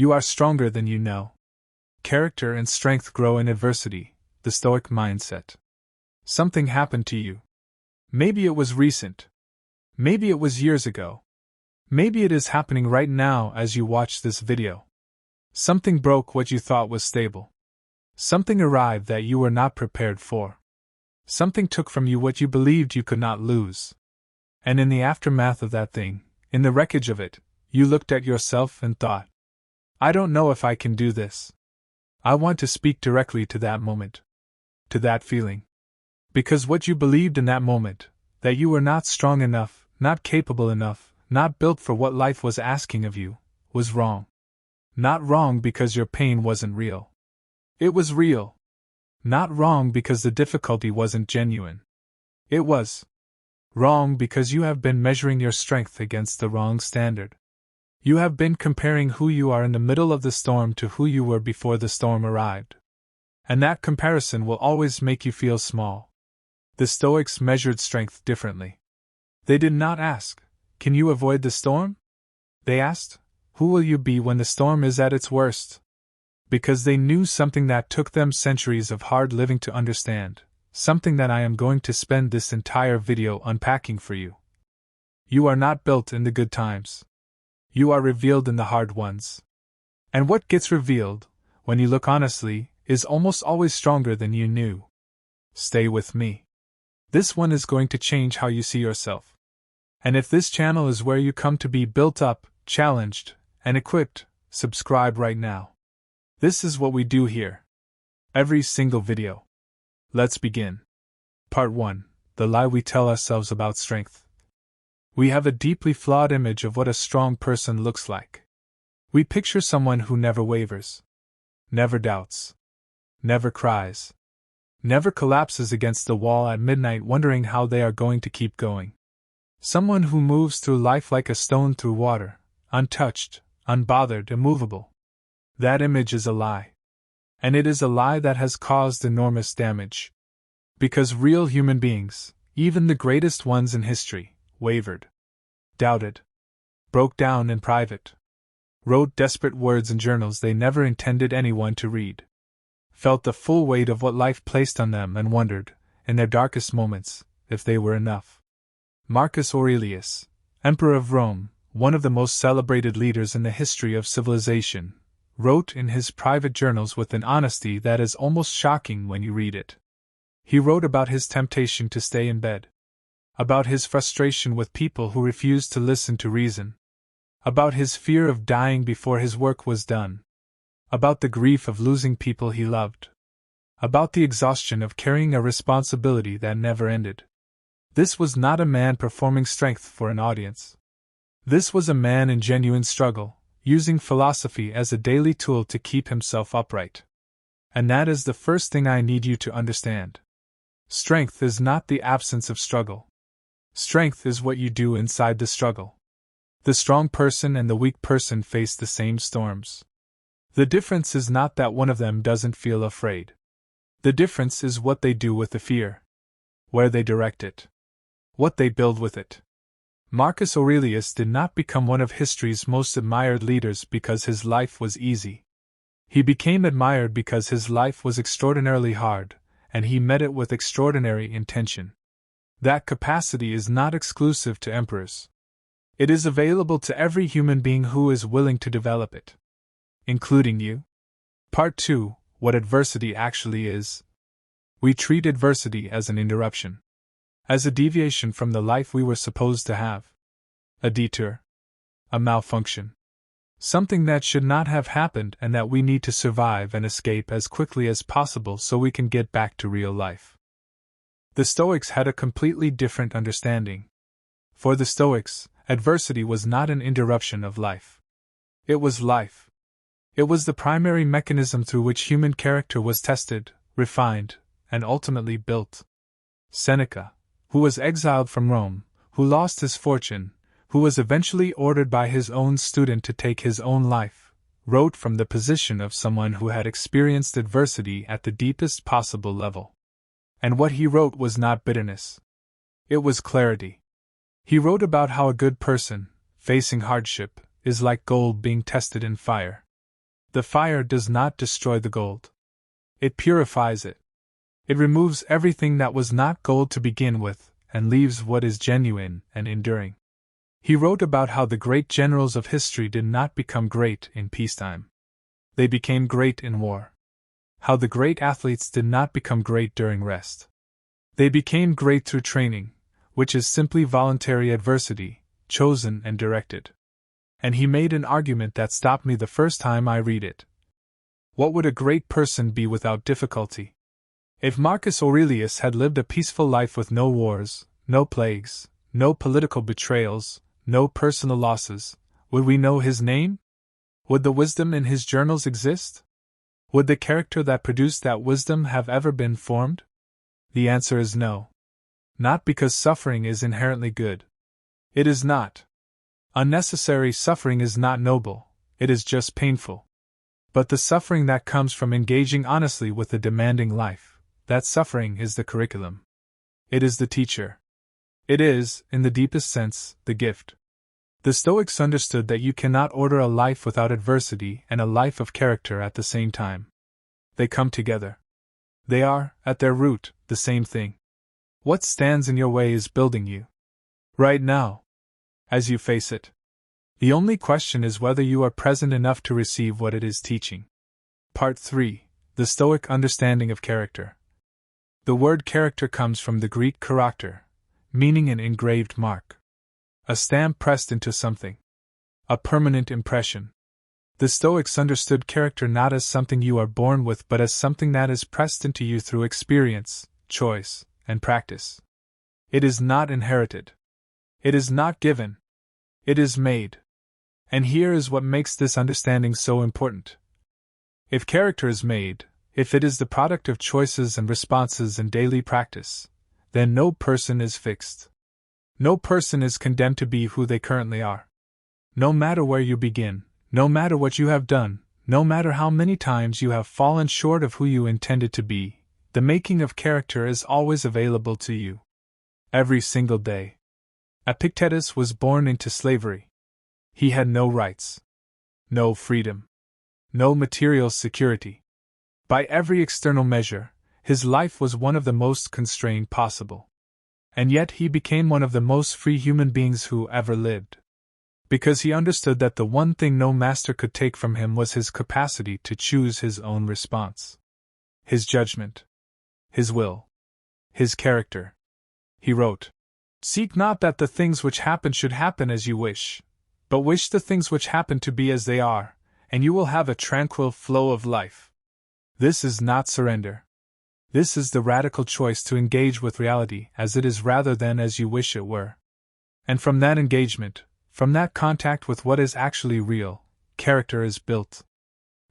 You are stronger than you know. Character and strength grow in adversity, the Stoic mindset. Something happened to you. Maybe it was recent. Maybe it was years ago. Maybe it is happening right now as you watch this video. Something broke what you thought was stable. Something arrived that you were not prepared for. Something took from you what you believed you could not lose. And in the aftermath of that thing, in the wreckage of it, you looked at yourself and thought, I don't know if I can do this. I want to speak directly to that moment. To that feeling. Because what you believed in that moment, that you were not strong enough, not capable enough, not built for what life was asking of you, was wrong. Not wrong because your pain wasn't real. It was real. Not wrong because the difficulty wasn't genuine. It was wrong because you have been measuring your strength against the wrong standard. You have been comparing who you are in the middle of the storm to who you were before the storm arrived. And that comparison will always make you feel small. The Stoics measured strength differently. They did not ask, can you avoid the storm? They asked, who will you be when the storm is at its worst? Because they knew something that took them centuries of hard living to understand, something that I am going to spend this entire video unpacking for you. You are not built in the good times. You are revealed in the hard ones. And what gets revealed, when you look honestly, is almost always stronger than you knew. Stay with me. This one is going to change how you see yourself. And if this channel is where you come to be built up, challenged, and equipped, subscribe right now. This is what we do here. Every single video. Let's begin. Part 1. The lie we tell ourselves about strength. We have a deeply flawed image of what a strong person looks like. We picture someone who never wavers, never doubts, never cries, never collapses against the wall at midnight wondering how they are going to keep going. Someone who moves through life like a stone through water, untouched, unbothered, immovable. That image is a lie. And it is a lie that has caused enormous damage. Because real human beings, even the greatest ones in history, wavered, doubted, broke down in private, wrote desperate words in journals they never intended anyone to read, felt the full weight of what life placed on them and wondered, in their darkest moments, if they were enough. Marcus Aurelius, Emperor of Rome, one of the most celebrated leaders in the history of civilization, wrote in his private journals with an honesty that is almost shocking when you read it. He wrote about his temptation to stay in bed, about his frustration with people who refused to listen to reason, about his fear of dying before his work was done, about the grief of losing people he loved, about the exhaustion of carrying a responsibility that never ended. This was not a man performing strength for an audience. This was a man in genuine struggle, using philosophy as a daily tool to keep himself upright. And that is the first thing I need you to understand. Strength is not the absence of struggle. Strength is what you do inside the struggle. The strong person and the weak person face the same storms. The difference is not that one of them doesn't feel afraid. The difference is what they do with the fear. Where they direct it. What they build with it. Marcus Aurelius did not become one of history's most admired leaders because his life was easy. He became admired because his life was extraordinarily hard, and he met it with extraordinary intention. That capacity is not exclusive to emperors. It is available to every human being who is willing to develop it. Including you. Part 2. What adversity actually is. We treat adversity as an interruption. As a deviation from the life we were supposed to have. A detour. A malfunction. Something that should not have happened and that we need to survive and escape as quickly as possible so we can get back to real life. The Stoics had a completely different understanding. For the Stoics, adversity was not an interruption of life. It was life. It was the primary mechanism through which human character was tested, refined, and ultimately built. Seneca, who was exiled from Rome, who lost his fortune, who was eventually ordered by his own student to take his own life, wrote from the position of someone who had experienced adversity at the deepest possible level. And what he wrote was not bitterness. It was clarity. He wrote about how a good person, facing hardship, is like gold being tested in fire. The fire does not destroy the gold. It purifies it. It removes everything that was not gold to begin with, and leaves what is genuine and enduring. He wrote about how the great generals of history did not become great in peacetime. They became great in war. How the great athletes did not become great during rest. They became great through training, which is simply voluntary adversity, chosen and directed. And he made an argument that stopped me the first time I read it. What would a great person be without difficulty? If Marcus Aurelius had lived a peaceful life with no wars, no plagues, no political betrayals, no personal losses, would we know his name? Would the wisdom in his journals exist? Would the character that produced that wisdom have ever been formed? The answer is no. Not because suffering is inherently good. It is not. Unnecessary suffering is not noble, it is just painful. But the suffering that comes from engaging honestly with a demanding life, that suffering is the curriculum. It is the teacher. It is, in the deepest sense, the gift. The Stoics understood that you cannot order a life without adversity and a life of character at the same time. They come together. They are, at their root, the same thing. What stands in your way is building you. Right now. As you face it. The only question is whether you are present enough to receive what it is teaching. Part 3. The Stoic Understanding of Character. The word character comes from the Greek charakter, meaning an engraved mark. A stamp pressed into something. A permanent impression. The Stoics understood character not as something you are born with but as something that is pressed into you through experience, choice, and practice. It is not inherited. It is not given. It is made. And here is what makes this understanding so important. If character is made, if it is the product of choices and responses in daily practice, then no person is fixed. No person is condemned to be who they currently are. No matter where you begin, no matter what you have done, no matter how many times you have fallen short of who you intended to be, the making of character is always available to you. Every single day. Epictetus was born into slavery. He had no rights. No freedom. No material security. By every external measure, his life was one of the most constrained possible. And yet he became one of the most free human beings who ever lived. Because he understood that the one thing no master could take from him was his capacity to choose his own response. His judgment. His will. His character. He wrote, "Seek not that the things which happen should happen as you wish, but wish the things which happen to be as they are, and you will have a tranquil flow of life." This is not surrender. This is the radical choice to engage with reality as it is rather than as you wish it were. And from that engagement, from that contact with what is actually real, character is built.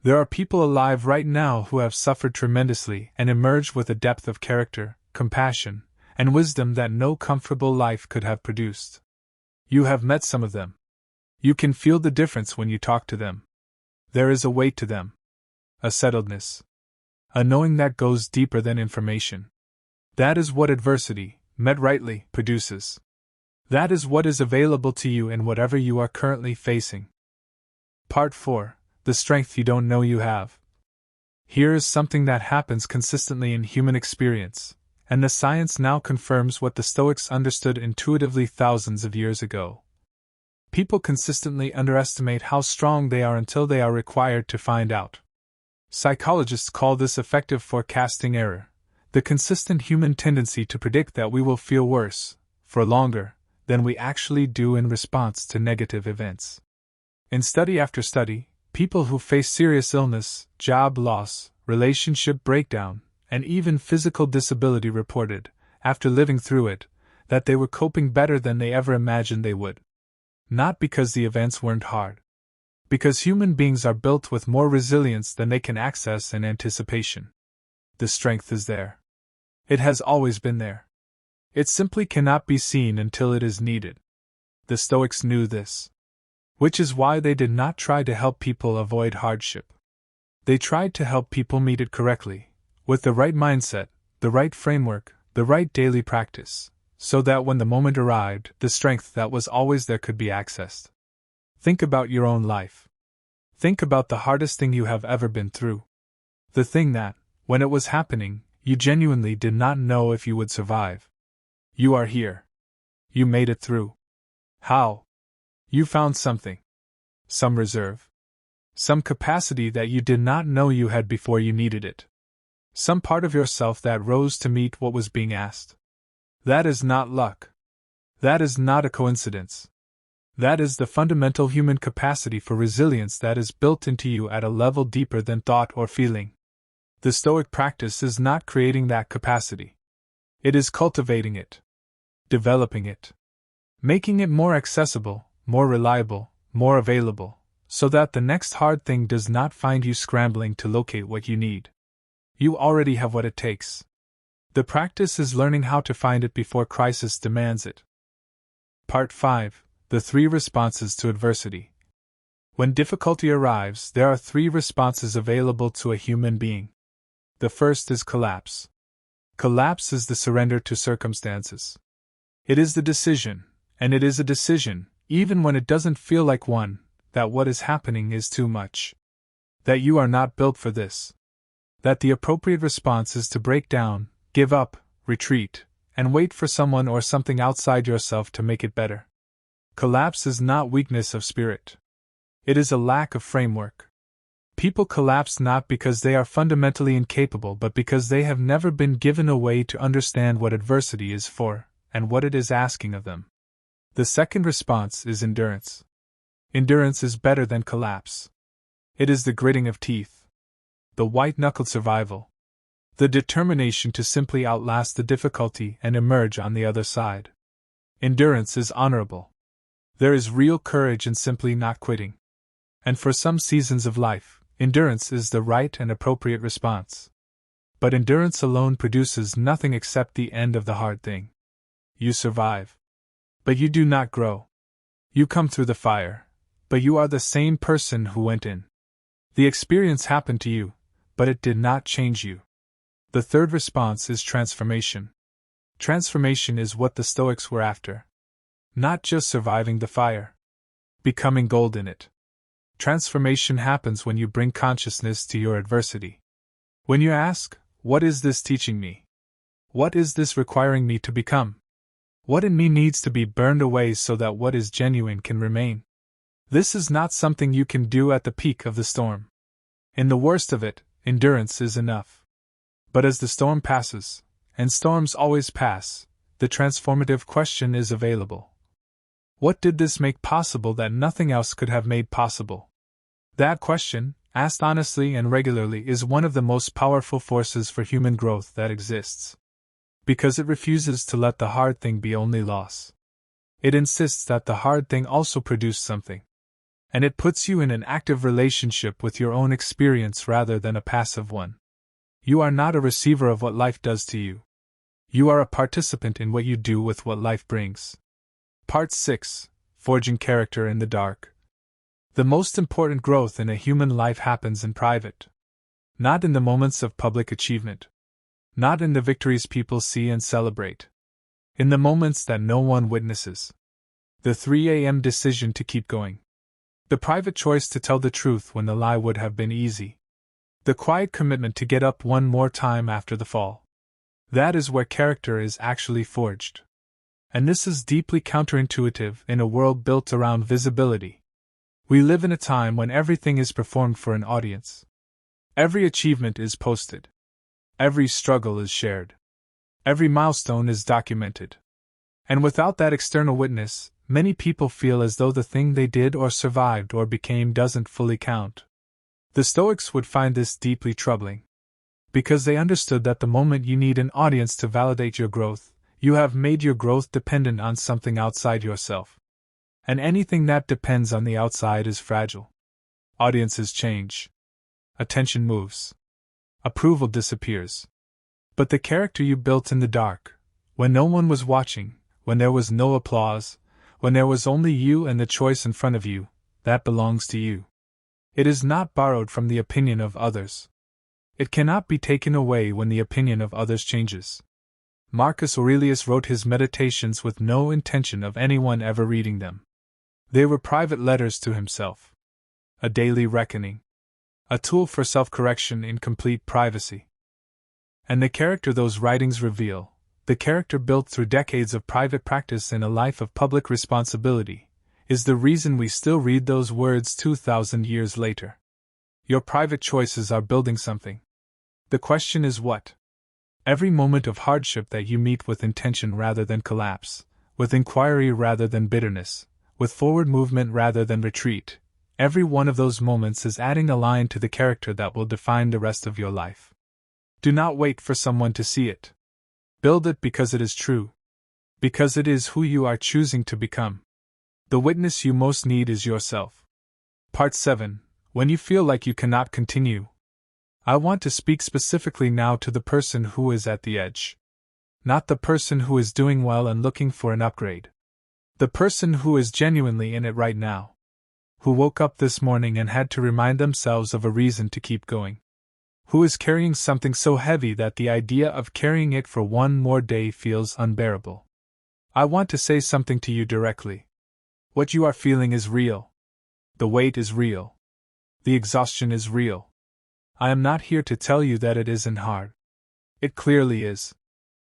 There are people alive right now who have suffered tremendously and emerged with a depth of character, compassion, and wisdom that no comfortable life could have produced. You have met some of them. You can feel the difference when you talk to them. There is a weight to them. A settledness. A knowing that goes deeper than information. That is what adversity, met rightly, produces. That is what is available to you in whatever you are currently facing. Part 4. The Strength You Don't Know You Have. Here is something that happens consistently in human experience, and the science now confirms what the Stoics understood intuitively thousands of years ago. People consistently underestimate how strong they are until they are required to find out. Psychologists call this effective forecasting error, the consistent human tendency to predict that we will feel worse, for longer, than we actually do in response to negative events. In study after study, people who face serious illness, job loss, relationship breakdown, and even physical disability reported, after living through it, that they were coping better than they ever imagined they would. Not because the events weren't hard. Because human beings are built with more resilience than they can access in anticipation. The strength is there. It has always been there. It simply cannot be seen until it is needed. The Stoics knew this. Which is why they did not try to help people avoid hardship. They tried to help people meet it correctly, with the right mindset, the right framework, the right daily practice, so that when the moment arrived, the strength that was always there could be accessed. Think about your own life. Think about the hardest thing you have ever been through. The thing that, when it was happening, you genuinely did not know if you would survive. You are here. You made it through. How? You found something. Some reserve. Some capacity that you did not know you had before you needed it. Some part of yourself that rose to meet what was being asked. That is not luck. That is not a coincidence. That is the fundamental human capacity for resilience that is built into you at a level deeper than thought or feeling. The Stoic practice is not creating that capacity. It is cultivating it. Developing it. Making it more accessible, more reliable, more available, so that the next hard thing does not find you scrambling to locate what you need. You already have what it takes. The practice is learning how to find it before crisis demands it. Part 5. The 3 responses to adversity. When difficulty arrives, there are 3 responses available to a human being. The first is collapse. Collapse is the surrender to circumstances. It is the decision, and it is a decision, even when it doesn't feel like one, that what is happening is too much. That you are not built for this. That the appropriate response is to break down, give up, retreat, and wait for someone or something outside yourself to make it better. Collapse is not weakness of spirit. It is a lack of framework. People collapse not because they are fundamentally incapable but because they have never been given a way to understand what adversity is for, and what it is asking of them. The second response is endurance. Endurance is better than collapse. It is the gritting of teeth. The white-knuckled survival. The determination to simply outlast the difficulty and emerge on the other side. Endurance is honorable. There is real courage in simply not quitting. And for some seasons of life, endurance is the right and appropriate response. But endurance alone produces nothing except the end of the hard thing. You survive. But you do not grow. You come through the fire, but you are the same person who went in. The experience happened to you, but it did not change you. The third response is transformation. Transformation is what the Stoics were after. Not just surviving the fire. Becoming gold in it. Transformation happens when you bring consciousness to your adversity. When you ask, what is this teaching me? What is this requiring me to become? What in me needs to be burned away so that what is genuine can remain? This is not something you can do at the peak of the storm. In the worst of it, endurance is enough. But as the storm passes, and storms always pass, the transformative question is available. What did this make possible that nothing else could have made possible? That question, asked honestly and regularly, is one of the most powerful forces for human growth that exists. Because it refuses to let the hard thing be only loss. It insists that the hard thing also produce something. And it puts you in an active relationship with your own experience rather than a passive one. You are not a receiver of what life does to you. You are a participant in what you do with what life brings. Part 6. Forging character in the dark. The most important growth in a human life happens in private. Not in the moments of public achievement. Not in the victories people see and celebrate. In the moments that no one witnesses. The 3 a.m. decision to keep going. The private choice to tell the truth when the lie would have been easy. The quiet commitment to get up one more time after the fall. That is where character is actually forged. And this is deeply counterintuitive in a world built around visibility. We live in a time when everything is performed for an audience. Every achievement is posted. Every struggle is shared. Every milestone is documented. And without that external witness, many people feel as though the thing they did or survived or became doesn't fully count. The Stoics would find this deeply troubling. Because they understood that the moment you need an audience to validate your growth, you have made your growth dependent on something outside yourself. And anything that depends on the outside is fragile. Audiences change. Attention moves. Approval disappears. But the character you built in the dark, when no one was watching, when there was no applause, when there was only you and the choice in front of you, that belongs to you. It is not borrowed from the opinion of others. It cannot be taken away when the opinion of others changes. Marcus Aurelius wrote his meditations with no intention of anyone ever reading them. They were private letters to himself. a daily reckoning, a tool for self-correction in complete privacy. And the character those writings reveal, the character built through decades of private practice in a life of public responsibility, is the reason we still read those words 2,000 years later. Your private choices are building something. The question is what? Every moment of hardship that you meet with intention rather than collapse, with inquiry rather than bitterness, with forward movement rather than retreat, every one of those moments is adding a line to the character that will define the rest of your life. Do not wait for someone to see it. Build it because it is true. Because it is who you are choosing to become. The witness you most need is yourself. Part 7. When you feel like you cannot continue. I want to speak specifically now to the person who is at the edge. Not the person who is doing well and looking for an upgrade. The person who is genuinely in it right now. Who woke up this morning and had to remind themselves of a reason to keep going. Who is carrying something so heavy that the idea of carrying it for one more day feels unbearable. I want to say something to you directly. What you are feeling is real. The weight is real. The exhaustion is real. I am not here to tell you that it isn't hard. It clearly is.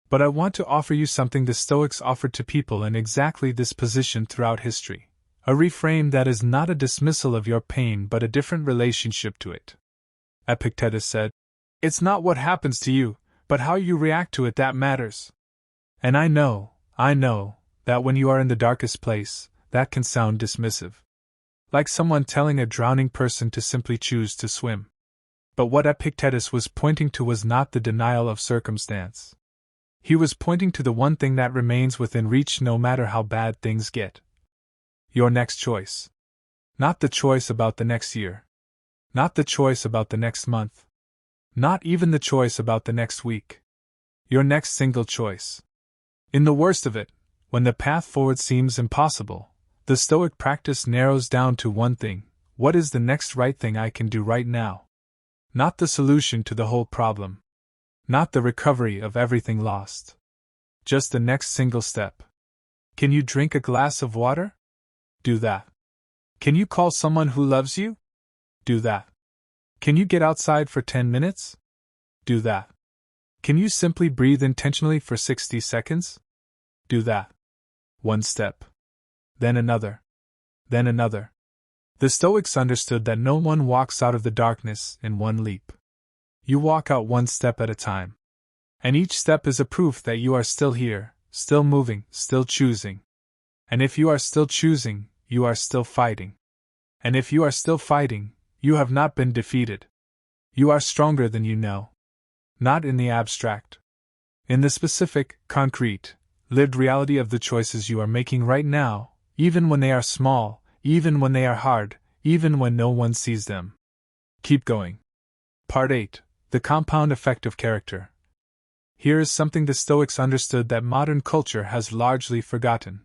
But I want to offer you something the Stoics offered to people in exactly this position throughout history. A reframe that is not a dismissal of your pain but a different relationship to it. Epictetus said, "It's not what happens to you, but how you react to it that matters." And I know, that when you are in the darkest place, that can sound dismissive. Like someone telling a drowning person to simply choose to swim. But what Epictetus was pointing to was not the denial of circumstance. He was pointing to the one thing that remains within reach no matter how bad things get. Your next choice. Not the choice about the next year. Not the choice about the next month. Not even the choice about the next week. Your next single choice. In the worst of it, when the path forward seems impossible, the Stoic practice narrows down to one thing: what is the next right thing I can do right now? Not the solution to the whole problem. Not the recovery of everything lost. Just the next single step. Can you drink a glass of water? Do that. Can you call someone who loves you? Do that. Can you get outside for 10 minutes? Do that. Can you simply breathe intentionally for 60 seconds? Do that. One step. Then another. Then another. The Stoics understood that no one walks out of the darkness in one leap. You walk out one step at a time. And each step is a proof that you are still here, still moving, still choosing. And if you are still choosing, you are still fighting. And if you are still fighting, you have not been defeated. You are stronger than you know. Not in the abstract. In the specific, concrete, lived reality of the choices you are making right now, even when they are small, even when they are hard, even when no one sees them. Keep going. Part 8. The compound effect of character. Here is something the Stoics understood that modern culture has largely forgotten.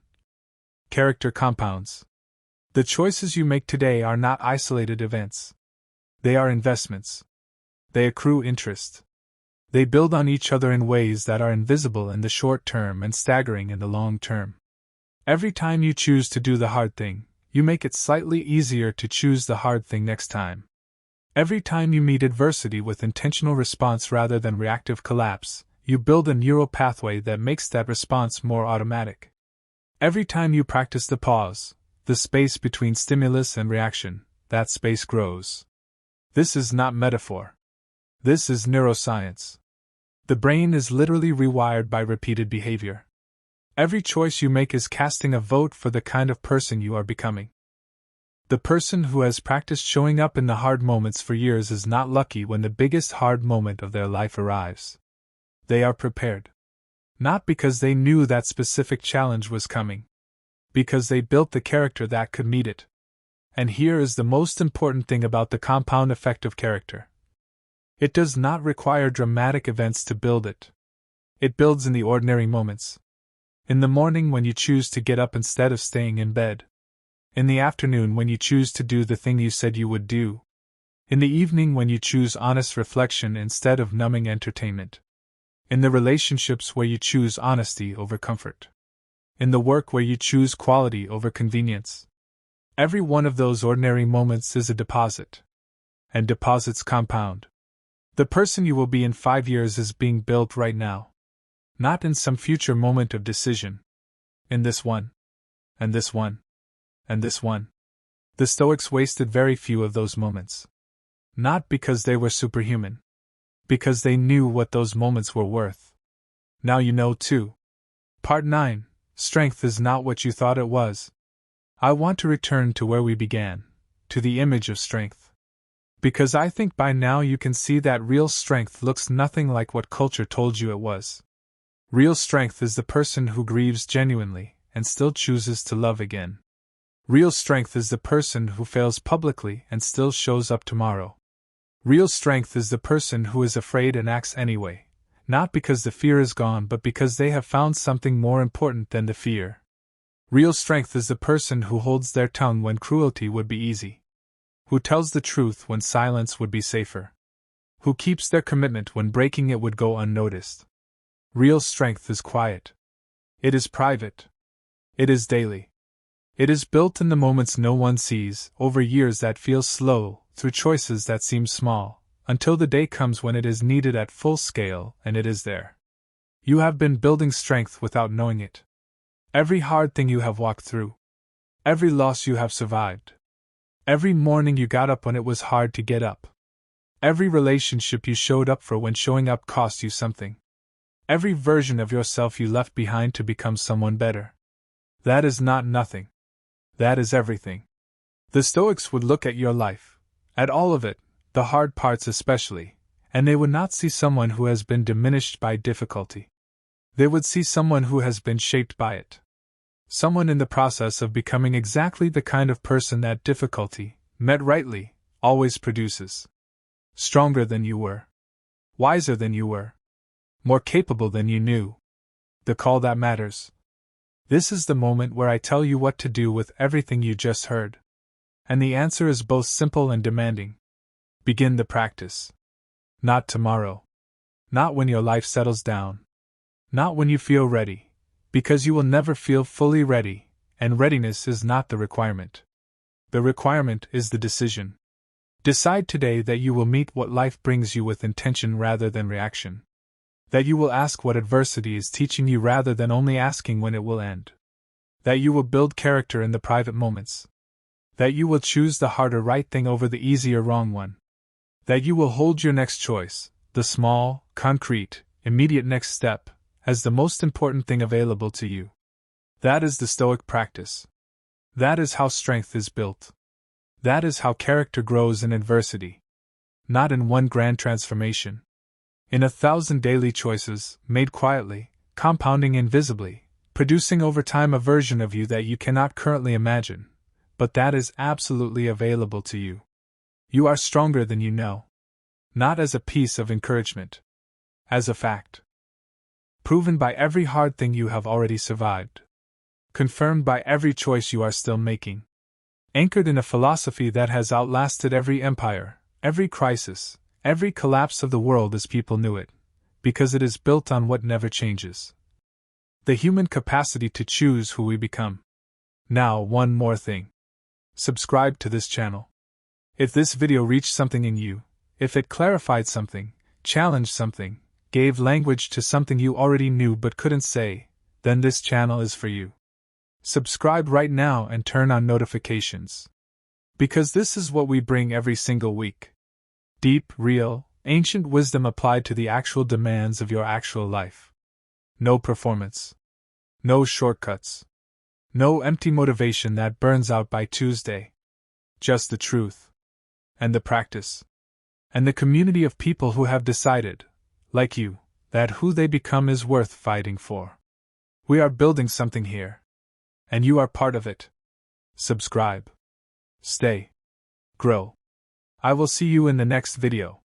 Character compounds. The choices you make today are not isolated events. They are investments. They accrue interest. They build on each other in ways that are invisible in the short term and staggering in the long term. Every time you choose to do the hard thing, you make it slightly easier to choose the hard thing next time. Every time you meet adversity with intentional response rather than reactive collapse, you build a neural pathway that makes that response more automatic. Every time you practice the pause, the space between stimulus and reaction, that space grows. This is not metaphor. This is neuroscience. The brain is literally rewired by repeated behavior. Every choice you make is casting a vote for the kind of person you are becoming. The person who has practiced showing up in the hard moments for years is not lucky when the biggest hard moment of their life arrives. They are prepared. Not because they knew that specific challenge was coming. Because they built the character that could meet it. And here is the most important thing about the compound effect of character. It does not require dramatic events to build it. It builds in the ordinary moments. In the morning when you choose to get up instead of staying in bed. In the afternoon when you choose to do the thing you said you would do. In the evening when you choose honest reflection instead of numbing entertainment. In the relationships where you choose honesty over comfort. In the work where you choose quality over convenience. Every one of those ordinary moments is a deposit. And deposits compound. The person you will be in 5 years is being built right now. Not in some future moment of decision. In this one. And this one. And this one. The Stoics wasted very few of those moments. Not because they were superhuman. Because they knew what those moments were worth. Now you know too. Part 9. Strength is not what you thought it was. I want to return to where we began, to the image of strength. Because I think by now you can see that real strength looks nothing like what culture told you it was. Real strength is the person who grieves genuinely and still chooses to love again. Real strength is the person who fails publicly and still shows up tomorrow. Real strength is the person who is afraid and acts anyway, not because the fear is gone but because they have found something more important than the fear. Real strength is the person who holds their tongue when cruelty would be easy. Who tells the truth when silence would be safer. Who keeps their commitment when breaking it would go unnoticed. Real strength is quiet. It is private. It is daily. It is built in the moments no one sees, over years that feel slow, through choices that seem small, until the day comes when it is needed at full scale, and it is there. You have been building strength without knowing it. Every hard thing you have walked through. Every loss you have survived. Every morning you got up when it was hard to get up. Every relationship you showed up for when showing up cost you something. Every version of yourself you left behind to become someone better. That is not nothing. That is everything. The Stoics would look at your life, at all of it, the hard parts especially, and they would not see someone who has been diminished by difficulty. They would see someone who has been shaped by it. Someone in the process of becoming exactly the kind of person that difficulty, met rightly, always produces. Stronger than you were. Wiser than you were. More capable than you knew. The call that matters. This is the moment where I tell you what to do with everything you just heard. And the answer is both simple and demanding. Begin the practice. Not tomorrow. Not when your life settles down. Not when you feel ready, because you will never feel fully ready, and readiness is not the requirement. The requirement is the decision. Decide today that you will meet what life brings you with intention rather than reaction. That you will ask what adversity is teaching you rather than only asking when it will end. That you will build character in the private moments. That you will choose the harder right thing over the easier wrong one. That you will hold your next choice, the small, concrete, immediate next step, as the most important thing available to you. That is the Stoic practice. That is how strength is built. That is how character grows in adversity. Not in one grand transformation. In 1,000 daily choices, made quietly, compounding invisibly, producing over time a version of you that you cannot currently imagine, but that is absolutely available to you. You are stronger than you know. Not as a piece of encouragement. As a fact. Proven by every hard thing you have already survived. Confirmed by every choice you are still making. Anchored in a philosophy that has outlasted every empire, every crisis, every collapse of the world as people knew it, because it is built on what never changes. The human capacity to choose who we become. Now, one more thing. Subscribe to this channel. If this video reached something in you, if it clarified something, challenged something, gave language to something you already knew but couldn't say, then this channel is for you. Subscribe right now and turn on notifications. Because this is what we bring every single week. Deep, real, ancient wisdom applied to the actual demands of your actual life. No performance. No shortcuts. No empty motivation that burns out by Tuesday. Just the truth. And the practice. And the community of people who have decided, like you, that who they become is worth fighting for. We are building something here. And you are part of it. Subscribe. Stay. Grow. I will see you in the next video.